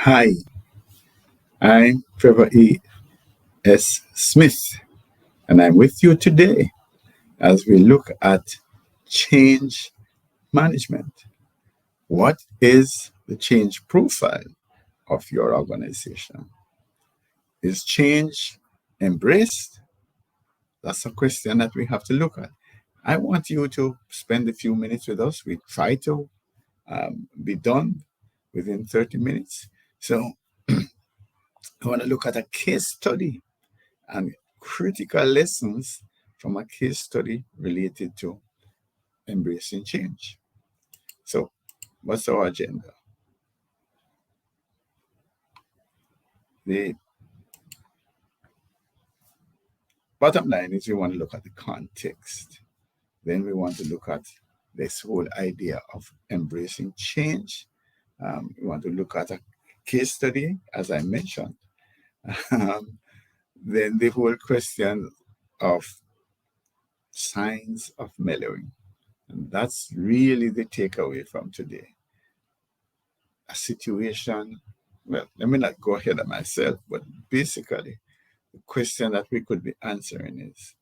Hi, I'm Trevor E.S. Smith, and I'm with you today as we look at change management. What is the change profile of your organization? Is change embraced? That's a question that we have to look at. I want you to spend a few minutes with us. We try to be done within 30 minutes. So I want to look at a case study and critical lessons from a case study related to embracing change. So, what's our agenda? The bottom line is we want to look at the context. Then we want to look at this whole idea of embracing change. We want to look at a case study, as I mentioned. Um, then the whole question of signs of mellowing. And that's really the takeaway from today. A situation, well, let me not go ahead of myself, but basically, the question that we could be answering is,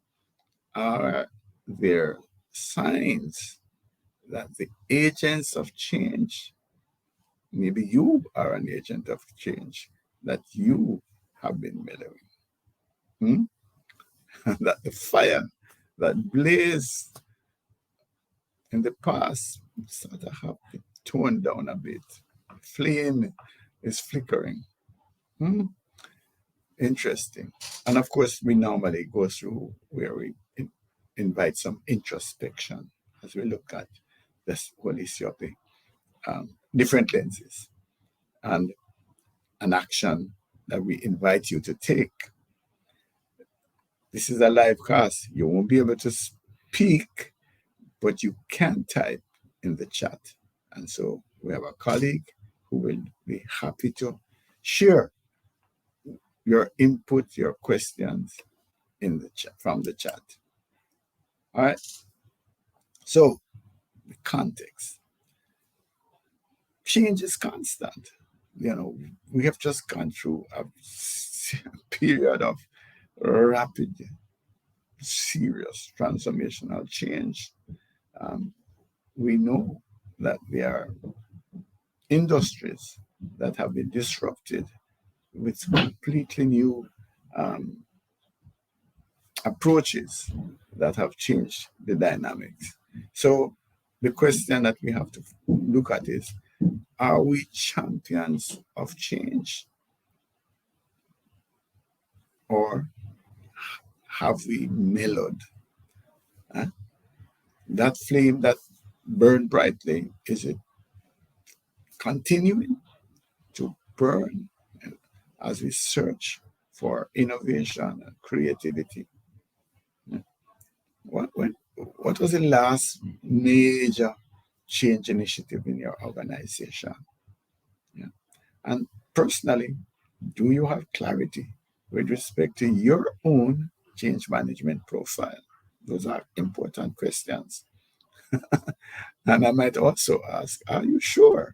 are there signs that the agents of change, maybe you are an agent of change, that you have been mellowing? Hmm? That the fire that blazed in the past sort of have been toned down a bit. Flame is flickering. Hmm? Interesting. And of course, we normally go through where we invite some introspection as we look at this whole issue of the different lenses and an action that we invite you to take. This is a live cast. You won't be able to speak, but you can type in the chat. And so we have a colleague who will be happy to share your input, your questions in the chat from the chat. All right. So the context. Change is constant. We have just gone through a period of rapid, serious transformational change. We know that there are industries that have been disrupted with completely new approaches that have changed the dynamics. So the question that we have to look at is, are we champions of change, or have we mellowed? That flame that burned brightly, is it continuing to burn as we search for innovation and creativity? What was the last major change initiative in your organization? Yeah. And personally, do you have clarity with respect to your own change management profile? Those are important questions. And I might also ask, are you sure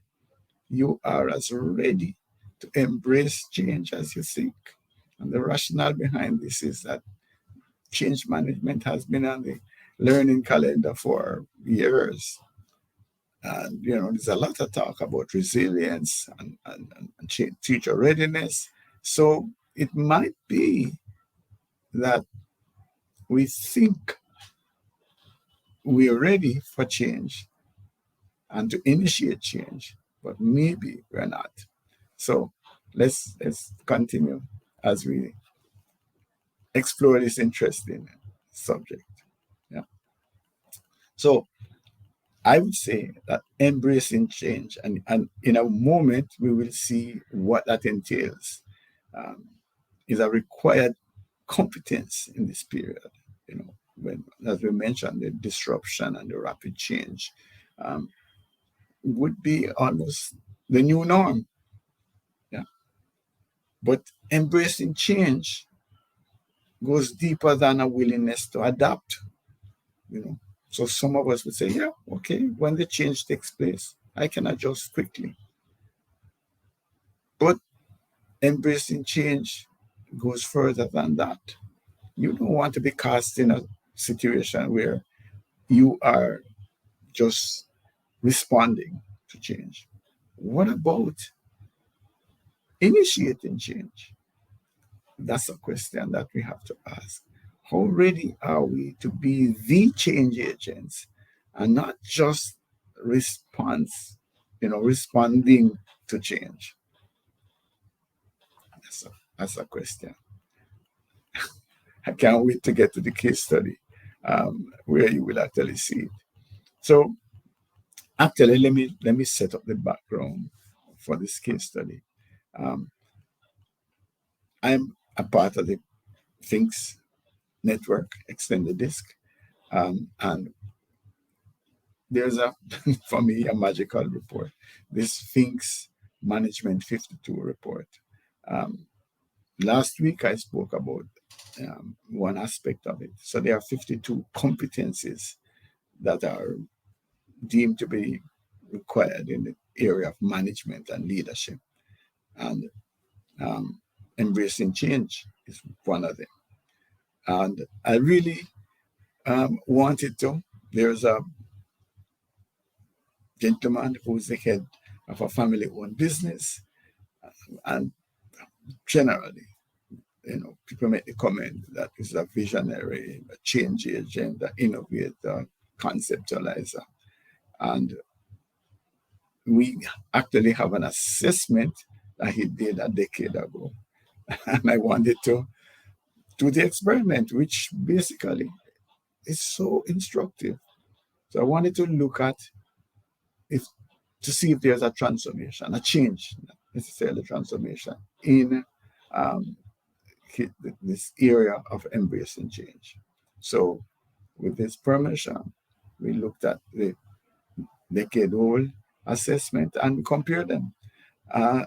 you are as ready to embrace change as you think? And the rationale behind this is that change management has been on the learning calendar for years. And, there's a lot of talk about resilience and future readiness. So it might be that we think we're ready for change and to initiate change, but maybe we're not. So let's continue as we explore this interesting subject. Yeah. So I would say that embracing change, and in a moment we will see what that entails, is a required competence in this period. When, as we mentioned, the disruption and the rapid change would be almost the new norm. Yeah. But embracing change goes deeper than a willingness to adapt. So some of us would say, yeah, okay, when the change takes place, I can adjust quickly. But Embracing change goes further than that. You don't want to be cast in a situation where you are just responding to change. What about initiating change? That's a question that we have to ask. How ready are we to be the change agents and not just responding to change? That's a question. I can't wait to get to the case study where you will actually see it. So actually, let me set up the background for this case study. Um, I'm a part of the Thinks network, extended disk, and there's for me, a magical report. This Thinks Management 52 report. Um, Last week, I spoke about one aspect of it. So there are 52 competencies that are deemed to be required in the area of management and leadership. And um, embracing change is one of them. And I really wanted to. There's a gentleman who's the head of a family-owned business, and generally, people make the comment that he's a visionary, a change agent, an innovator, conceptualizer, and we actually have an assessment that he did a decade ago, and I wanted to do the experiment, which basically is so instructive. So I wanted to look at if to see if there's a transformation, a change, not necessarily transformation in um, this area of embracing change. So, with this permission, we looked at the decade-old assessment and compared them. And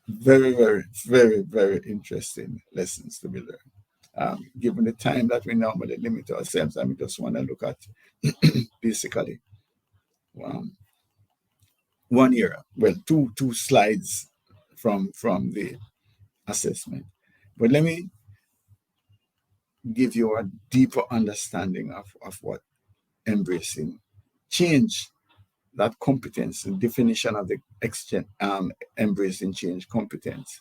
very, very, very, very interesting lessons to be learned. Given the time that we normally limit ourselves, I just want to look at basically um, one year, well, two slides from the assessment. But let me give you a deeper understanding of what embracing change, that competence, the definition of the embracing change competence.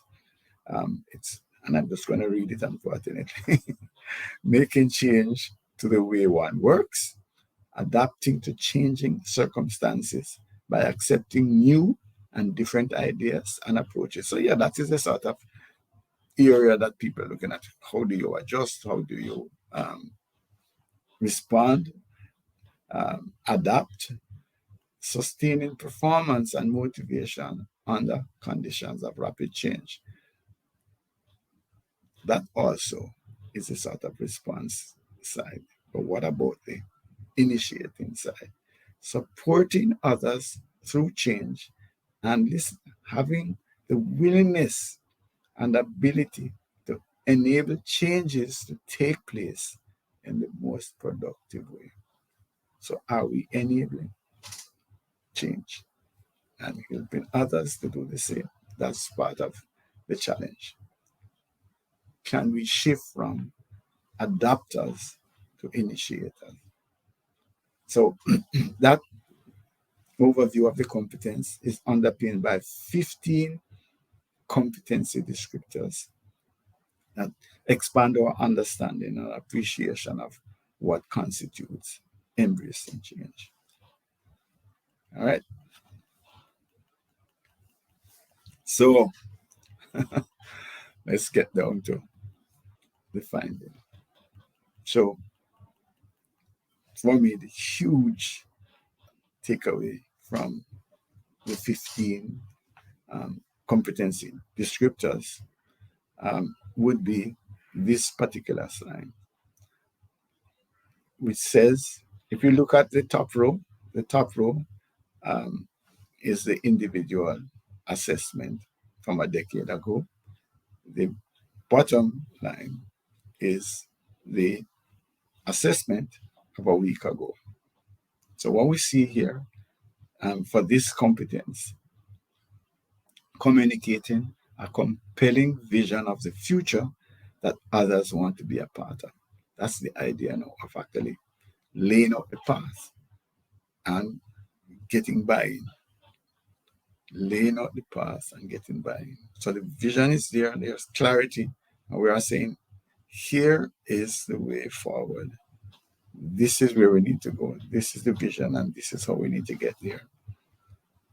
And I'm just going to read it, unfortunately. Making change to the way one works, adapting to changing circumstances by accepting new and different ideas and approaches. So yeah, that is the sort of area that people are looking at. How do you adjust? How do you respond, adapt, sustaining performance and motivation under conditions of rapid change? That also is a sort of response side. But what about the initiating side? Supporting others through change and having the willingness and ability to enable changes to take place in the most productive way. So, are we enabling change and helping others to do the same? That's part of the challenge. Can we shift from adapters to initiators? So, that overview of the competence is underpinned by 15 competency descriptors that expand our understanding and appreciation of what constitutes embracing change. All right. So let's get down to the finding. So for me, the huge takeaway from the 15 competency descriptors would be this particular slide, which says, if you look at the top row is the individual assessment from a decade ago. The bottom line is the assessment of a week ago. So what we see here for this competence communicating a compelling vision of the future that others want to be a part of. That's the idea now of actually laying out the path and getting buy-in. Laying out the path and getting buy-in. So the vision is there, there's clarity, and we are saying, here is the way forward. This is where we need to go. This is the vision, and this is how we need to get there.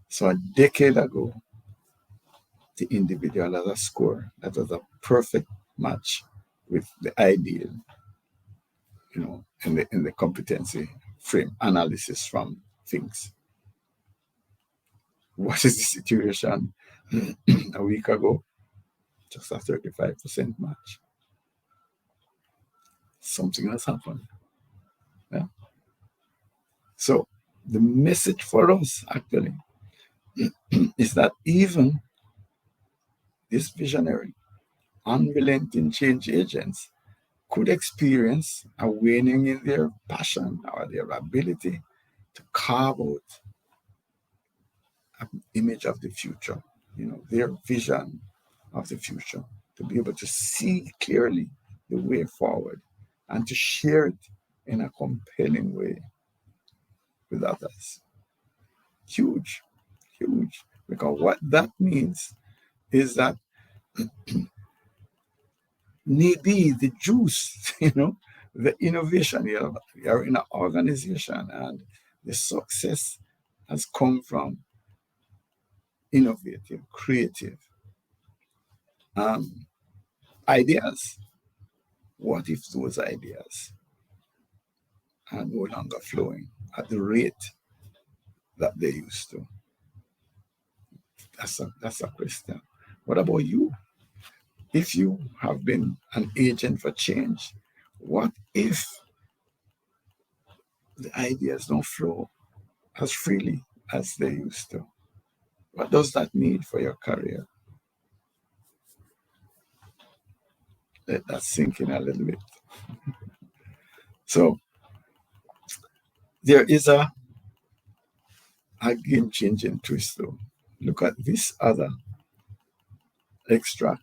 So a decade ago, the individual has a score that was a perfect match with the ideal, in the competency frame analysis from things. What is the situation a week ago? Just a 35% match. Something has happened. Yeah. So the message for us actually is that even this visionary, unrelenting change agents could experience a waning in their passion or their ability to carve out an image of the future, their vision of the future, to be able to see clearly the way forward and to share it in a compelling way with others. Huge, huge. Because what that means is that maybe the juice, the innovation, you're in an organization and the success has come from innovative, creative ideas. What if those ideas are no longer flowing at the rate that they used to? That's a question. What about you? If you have been an agent for change, what if the ideas don't flow as freely as they used to? What does that mean for your career? Let that sink in a little bit. So there is a game-changing twist, though. Look at this other extract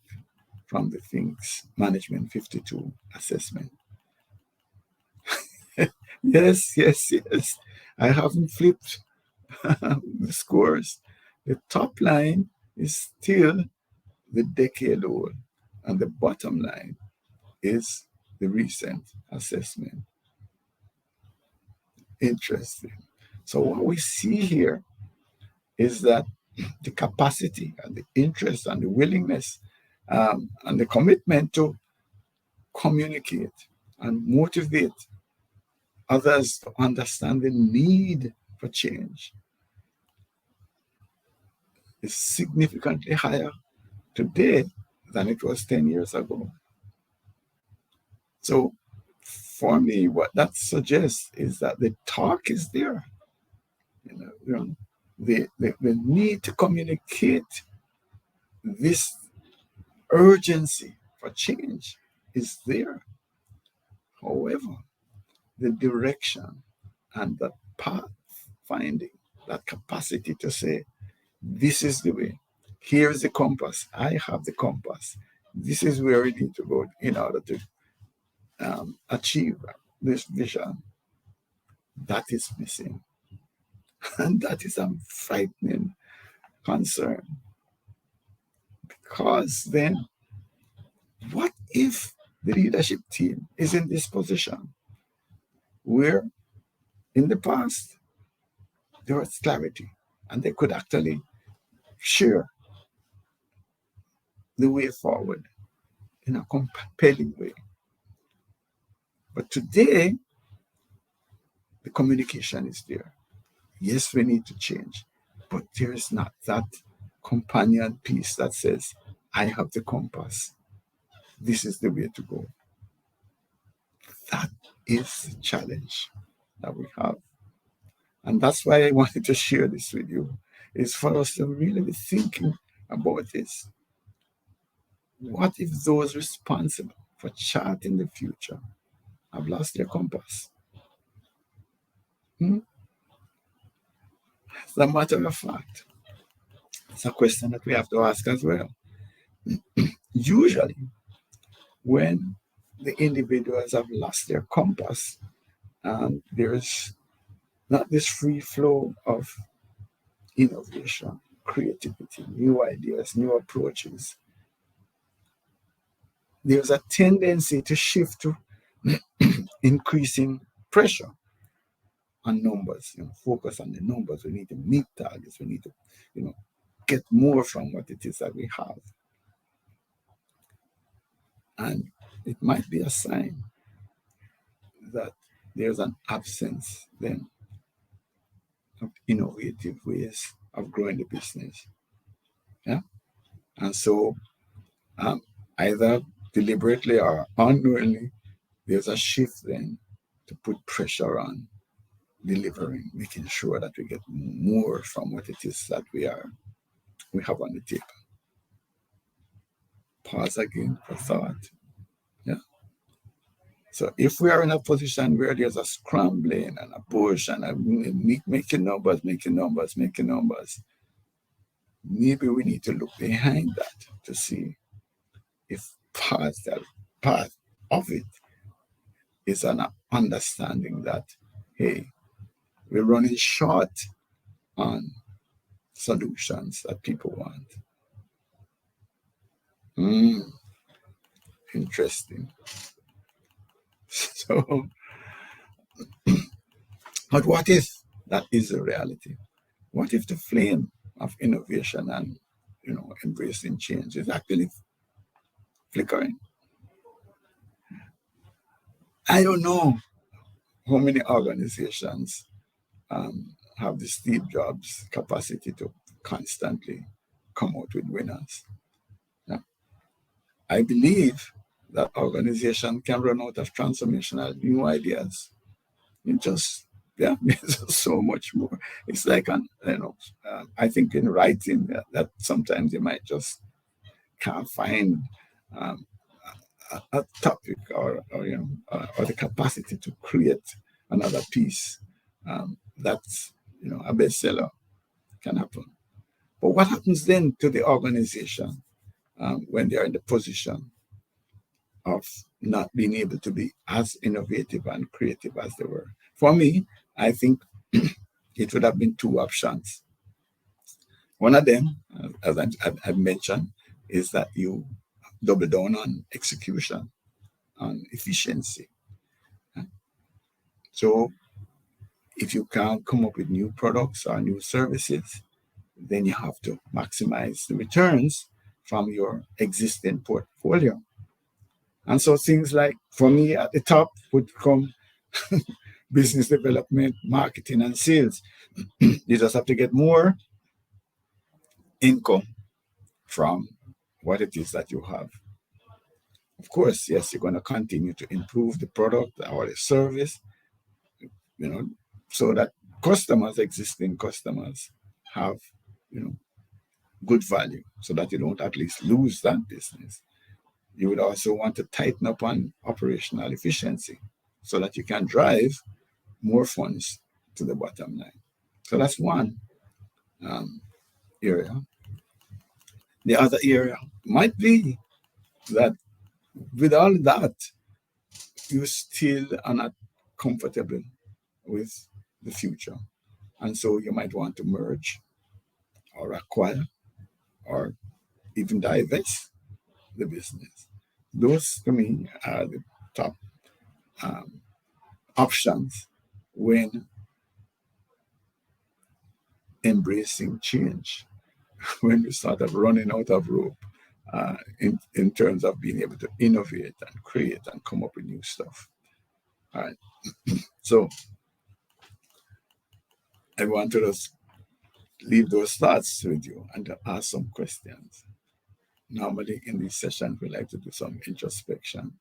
from the Things Management 52 assessment. Yes. I haven't flipped the scores. The top line is still the decade old, and the bottom line is the recent assessment. Interesting. So what we see here is that the capacity and the interest and the willingness and the commitment to communicate and motivate others to understand the need for change is significantly higher today than it was 10 years ago. So for me, what that suggests is that the talk is there. The need to communicate this urgency for change is there. However, the direction and the path finding, that capacity to say, this is the way, here's the compass, I have the compass, this is where we need to go in order to achieve this vision, that is missing. And that is a frightening concern. Because then, what if the leadership team is in this position where in the past there was clarity and they could actually share the way forward in a compelling way? But today, the communication is there. Yes, we need to change, but there is not that companion piece that says, I have the compass. This is the way to go. That is the challenge that we have. And that's why I wanted to share this with you, is for us to really be thinking about this. What if those responsible for charting the future have lost their compass? As a matter of fact, It's a question that we have to ask as well. Usually, when the individuals have lost their compass and there's not this free flow of innovation, creativity, new ideas, new approaches, there's a tendency to shift to increasing pressure on numbers, focus on the numbers. We need to meet targets. We need to, you know, get more from what it is that we have. And it might be a sign that there's an absence then of innovative ways of growing the business. Yeah. And so um, either deliberately or unknowingly, there's a shift then to put pressure on delivering, making sure that we get more from what it is that we have on the table. Pause again for thought. Yeah. So if we are in a position where there's a scrambling and a push and making numbers, maybe we need to look behind that to see if part of it is an understanding that, hey, we're running short on solutions that people want. Interesting. So, but what if that is the reality? What if the flame of innovation and embracing change is actually flickering? I don't know how many organizations have the Steve Jobs capacity to constantly come out with winners. Yeah. I believe that organization can run out of transformational new ideas. It just, yeah, there's just so much more. It's like I think in writing that sometimes you might just can't find um, a topic or the capacity to create another piece that's a bestseller can happen. But what happens then to the organization when they are in the position of not being able to be as innovative and creative as they were? For me, I think it would have been two options. One of them, as I've mentioned, is that you double down on execution, on efficiency. So if you can't come up with new products or new services, then you have to maximize the returns from your existing portfolio. And so things like, for me, at the top would come business development, marketing, and sales. You just have to get more income from what it is that you have. Of course, yes, you're going to continue to improve the product or the service, so that existing customers, have, good value, so that you don't at least lose that business. You would also want to tighten up on operational efficiency so that you can drive more funds to the bottom line. So that's one area. The other area might be that with all that, you still are not comfortable with the future. And so you might want to merge or acquire or even divest the business. Those, to me, are the top options when embracing change, when we started running out of rope in terms of being able to innovate and create and come up with new stuff. All right. So I want to just leave those thoughts with you and to ask some questions. Normally in these sessions, we like to do some introspection.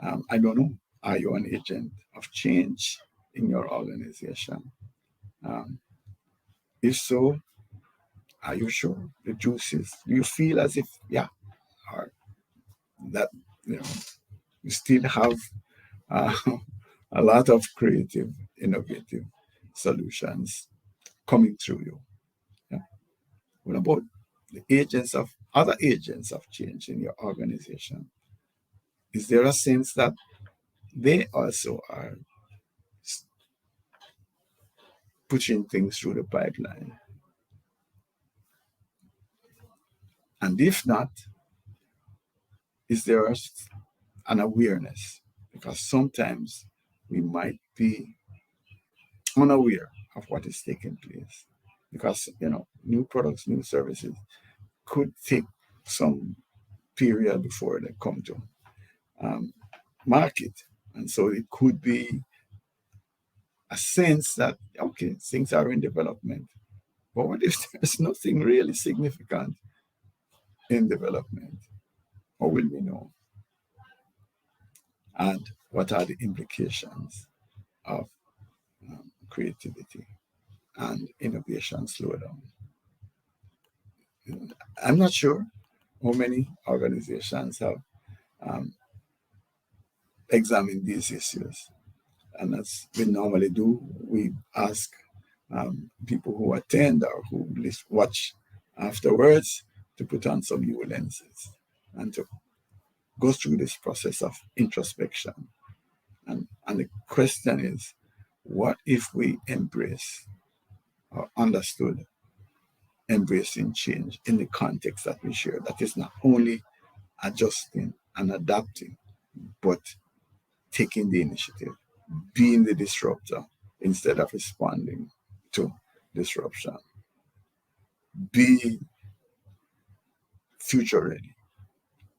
I don't know, are you an agent of change in your organization? If so, are you sure the juices? Do you feel as if, yeah, or that you still have uh, a lot of creative, innovative solutions coming through you? Yeah. What about the agents of other agents of change in your organization? Is there a sense that they also are pushing things through the pipeline? And if not, is there an awareness? Because sometimes we might be unaware of what is taking place. Because, new products, new services could take some period before they come to um, market. And so it could be a sense that, okay, things are in development. But what if there's nothing really significant in development? How will we know? And what are the implications of creativity and innovation slowdown? I'm not sure how many organizations have um, examined these issues. And as we normally do, we ask people who attend or who watch afterwards to put on some new lenses and to go through this process of introspection. And the question is, what if we embrace or understood embracing change in the context that we share? That is not only adjusting and adapting, but taking the initiative, being the disruptor instead of responding to disruption. Be future ready,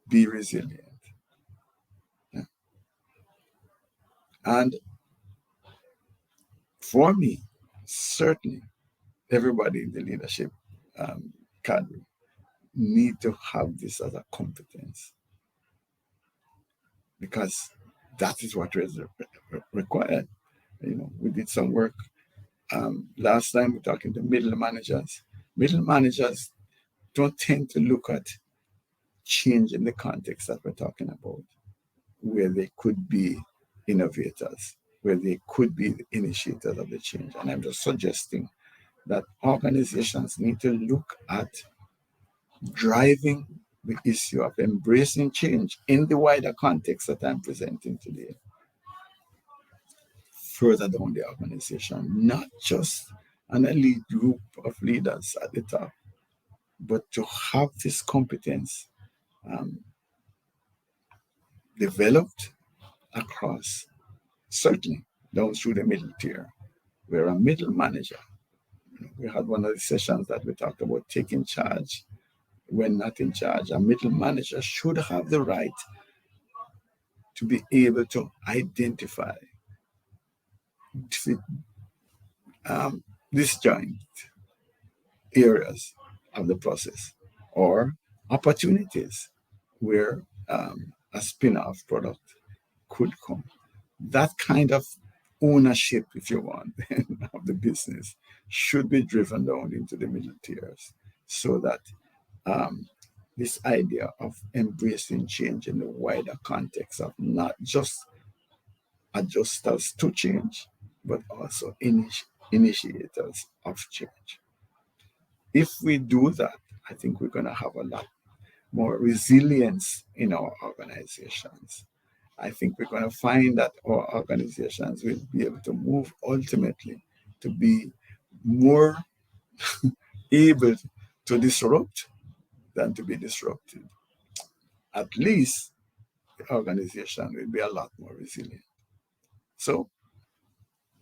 be resilient. Yeah. And for me, certainly everybody in the leadership cadre need to have this as a competence, because that is what is required. We did some work last time. We're talking to middle managers. Middle managers don't tend to look at change in the context that we're talking about, where they could be innovators, where they could be the initiators of the change. And I'm just suggesting that organizations need to look at driving the issue of embracing change in the wider context that I'm presenting today further down the organization, not just an elite group of leaders at the top, but to have this competence developed across, certainly down through the middle tier, where a middle manager, we had one of the sessions that we talked about taking charge when not in charge. A middle manager should have the right to be able to identify disjoint areas of the process or opportunities where a spin-off product could come. That kind of ownership, if you want, of the business should be driven down into the middle tiers, so that this idea of embracing change in the wider context of not just adjusters to change, but also initiators of change. If we do that, I think we're going to have a lot more resilience in our organizations. I think we're going to find that our organizations will be able to move ultimately to be more able to disrupt than to be disrupted. At least the organization will be a lot more resilient. So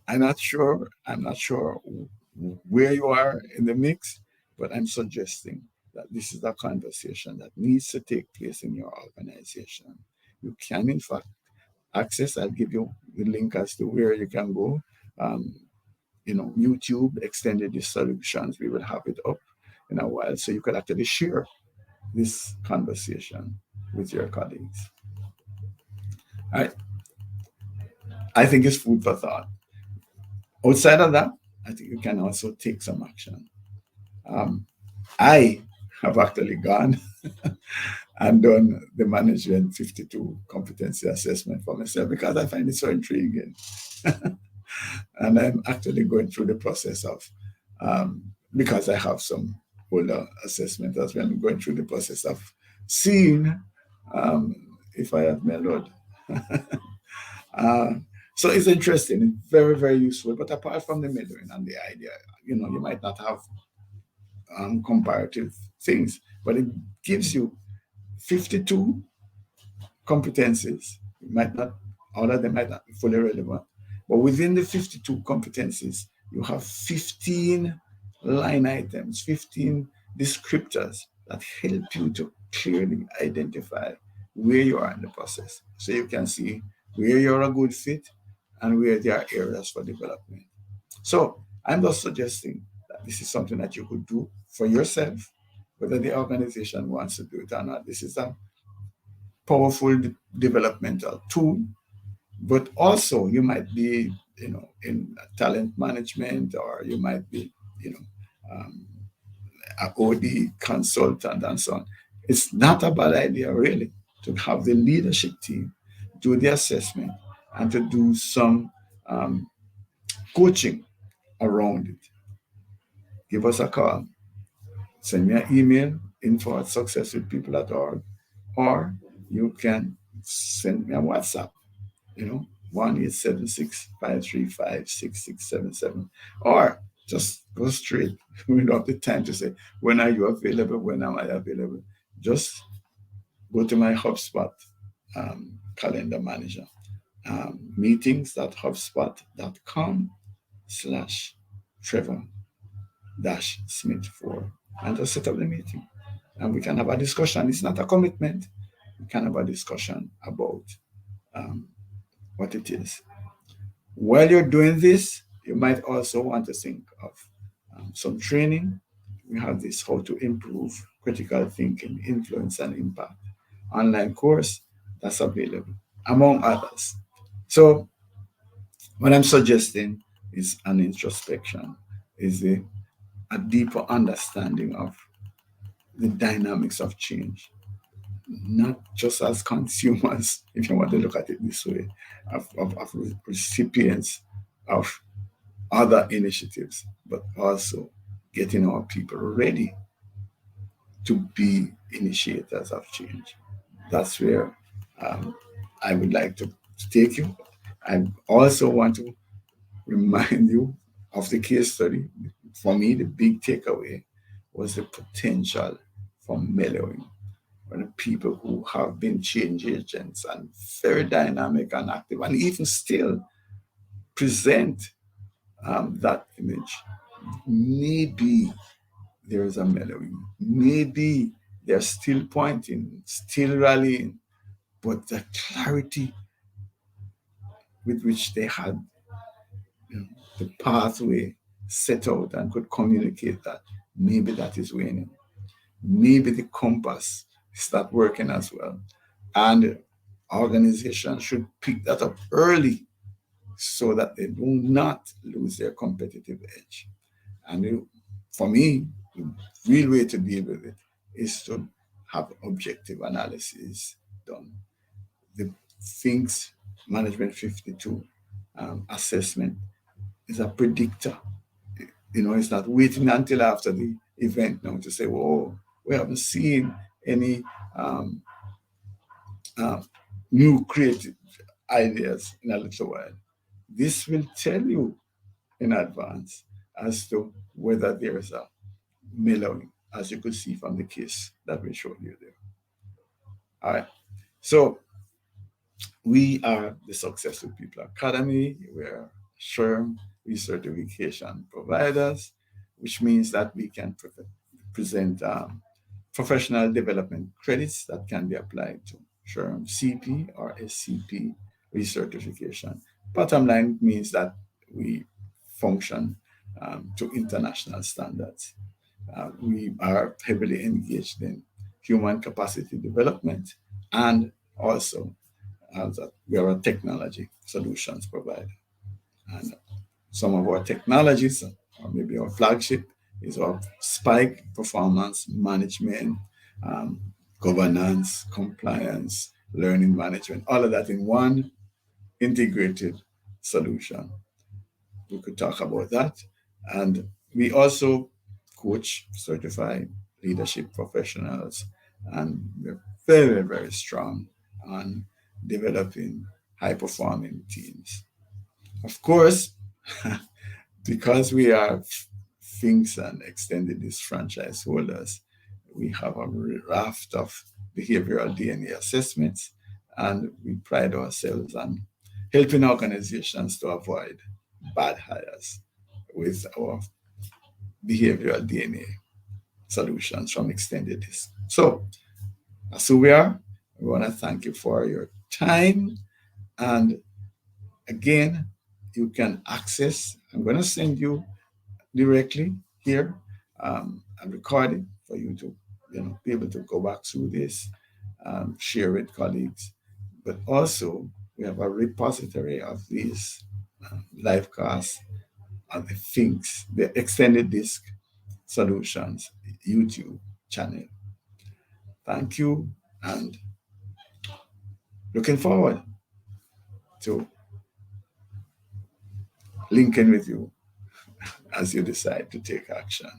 I'm not sure where you are in the mix, but I'm suggesting that this is a conversation that needs to take place in your organization. You can, in fact, access. I'll give you the link as to where you can go. Um, YouTube extended the solutions. We will have it up in a while, so you could actually share this conversation with your colleagues. I think it's food for thought. Outside of that, I think you can also take some action. I have actually gone and done the management 52 competency assessment for myself because I find it so intriguing. And I'm actually going through the process of, because I have some stakeholder assessment as well. I'm going through the process of seeing if I have mellowed. uh, so it's interesting, it's very, very useful. But apart from the mellowing and the idea, you might not have comparative things, but it gives you 52 competencies. It might not, all of them might not be fully relevant, but within the 52 competencies, you have 15 line items, 15 descriptors that help you to clearly identify where you are in the process. So you can see where you're a good fit and where there are areas for development. So I'm just suggesting that this is something that you could do for yourself, whether the organization wants to do it or not. This is a powerful developmental tool, but also you might be, in talent management, or you might be, um, a OD consultant and so on. It's not a bad idea, really, to have the leadership team do the assessment and to do some um, coaching around it. Give us a call, send me an email, info@successwithpeople.org, or you can send me a WhatsApp, 1-876-535-6677, or just go straight. We don't have the time to say, when are you available? When am I available? Just go to my HubSpot calendar manager, meetings.hubspot.com/Trevor-Smith4, and just set up the meeting. And we can have a discussion. It's not a commitment. We can have a discussion about um, what it is. While you're doing this, you might also want to think of some training. We have this How to Improve Critical Thinking, Influence, and Impact online course that's available, among others. So, what I'm suggesting is an introspection, is a deeper understanding of the dynamics of change, not just as consumers, if you want to look at it this way, of recipients of other initiatives, but also getting our people ready to be initiators of change. That's where I would like to take you. I also want to remind you of the case study. For me, the big takeaway was the potential for mellowing, when the people who have been change agents and very dynamic and active, and even still present that image. Maybe there is a mellowing. Maybe they're still pointing, still rallying, but the clarity with which they had, the pathway set out and could communicate that, maybe that is waning. Maybe the compass start working as well. And organizations should pick that up early so that they do not lose their competitive edge. And for me, the real way to deal with it is to have objective analysis done. The Things Management 52 assessment is a predictor. It's not waiting until after the event now to say, "Whoa, we haven't seen any um, uh, new creative ideas in a little while." This will tell you in advance as to whether there is a mellowing, as you could see from the case that we showed you there. All right. So we are the Successful People Academy. We're SHRM recertification providers, which means that we can present professional development credits that can be applied to SHRM CP or SCP recertification. Bottom line means that we function to international standards. We are heavily engaged in human capacity development, and also that we are a technology solutions provider. And some of our technologies, or maybe our flagship, is our Spike performance management, um, governance, compliance, learning management, all of that in one integrated solution. We could talk about that. And we also coach certified leadership professionals, and we're very, very strong on developing high performing teams. Of course, because we are Finks and extended these franchise holders, we have a raft of behavioral DNA assessments, and we pride ourselves on helping organizations to avoid bad hires with our behavioral DNA solutions from extended disk. So, as we are, we want to thank you for your time. And again, you can access, I'm going to send you directly here a recording for you to be able to go back through this, share with colleagues. But also, we have a repository of these live casts on the Things, the extended disk solutions YouTube channel. Thank you, and looking forward to linking with you as you decide to take action.